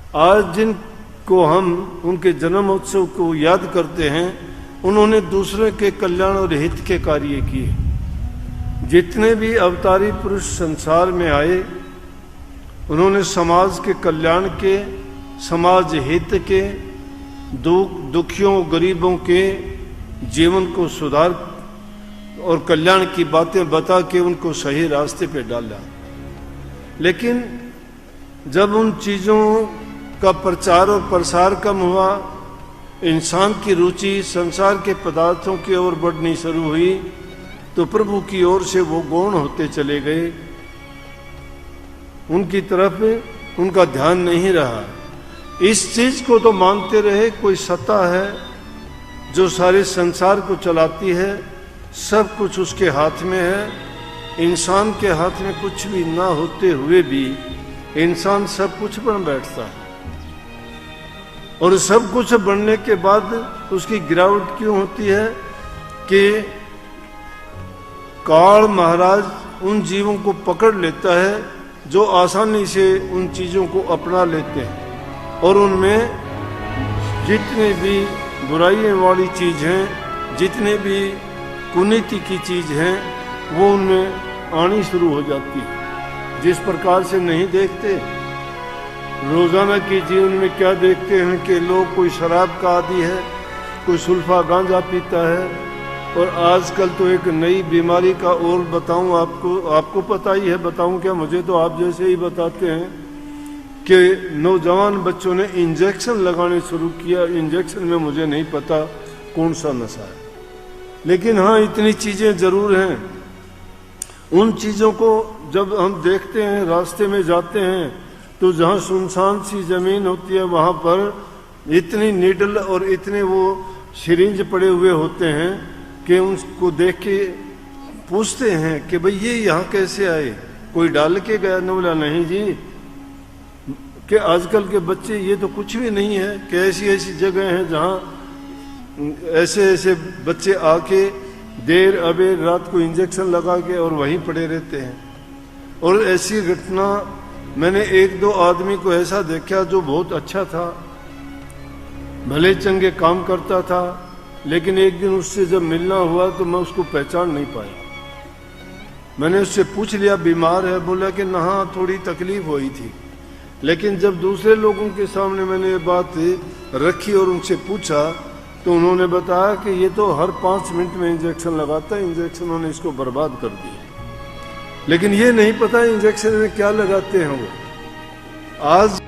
आज जिनको हम उनके जन्मोत्सव को याद करते हैं, उन्होंने दूसरे के कल्याण और हित के कार्य किए। जितने भी अवतारी पुरुष संसार में आए, उन्होंने समाज के कल्याण के, समाज हित के, दुखियों गरीबों के जीवन को सुधार और कल्याण की बातें बता के उनको सही रास्ते पे डाला। लेकिन जब उन चीज़ों का प्रचार और प्रसार कम हुआ, इंसान की रुचि संसार के पदार्थों की ओर बढ़नी शुरू हुई, तो प्रभु की ओर से वो गौण होते चले गए। उनकी तरफ उनका ध्यान नहीं रहा। इस चीज को तो मानते रहे कोई सत्ता है जो सारे संसार को चलाती है, सब कुछ उसके हाथ में है। इंसान के हाथ में कुछ भी ना होते हुए भी इंसान सब कुछ बन बैठता है, और सब कुछ बनने के बाद उसकी गिरावट क्यों होती है कि काल महाराज उन जीवों को पकड़ लेता है जो आसानी से उन चीज़ों को अपना लेते हैं, और उनमें जितने भी बुराइयों वाली चीज़ हैं, जितने भी कुनीति की चीज़ हैं, वो उनमें आनी शुरू हो जाती है। जिस प्रकार से नहीं देखते, रोज़ाना के जीवन में क्या देखते हैं कि लोग कोई शराब का आदी है, कोई सुल्फा गांजा पीता है, और आजकल तो एक नई बीमारी का और बताऊं आपको पता ही है, बताऊं क्या, मुझे तो आप जैसे ही बताते हैं कि नौजवान बच्चों ने इंजेक्शन लगाने शुरू किया। इंजेक्शन में मुझे नहीं पता कौन सा नशा है, लेकिन हाँ इतनी चीज़ें ज़रूर हैं। उन चीज़ों को जब हम देखते हैं, रास्ते में जाते हैं, तो जहाँ सुनसान सी ज़मीन होती है वहाँ पर इतनी नीडल और इतने वो सिरिंज पड़े हुए होते हैं कि उनको देख के पूछते हैं कि भाई ये यहाँ कैसे आए, कोई डाल के गया? न बोला नहीं जी, कि आजकल के बच्चे ये तो कुछ भी नहीं है, कि ऐसी ऐसी जगह हैं जहाँ ऐसे ऐसे बच्चे आके देर अबेर रात को इंजेक्शन लगा के और वहीं पड़े रहते हैं। और ऐसी घटना मैंने एक दो आदमी को ऐसा देखा जो बहुत अच्छा था, भले चंगे काम करता था, लेकिन एक दिन उससे जब मिलना हुआ तो मैं उसको पहचान नहीं पाया। मैंने उससे पूछ लिया बीमार है? बोला कि ना थोड़ी तकलीफ हुई थी। लेकिन जब दूसरे लोगों के सामने मैंने ये बात रखी और उनसे पूछा तो उन्होंने बताया कि ये तो हर 5 मिनट में इंजेक्शन लगाता है, इंजेक्शनों ने इसको बर्बाद कर दिया। लेकिन ये नहीं पता इंजेक्शन में क्या लगाते हैं वो। आज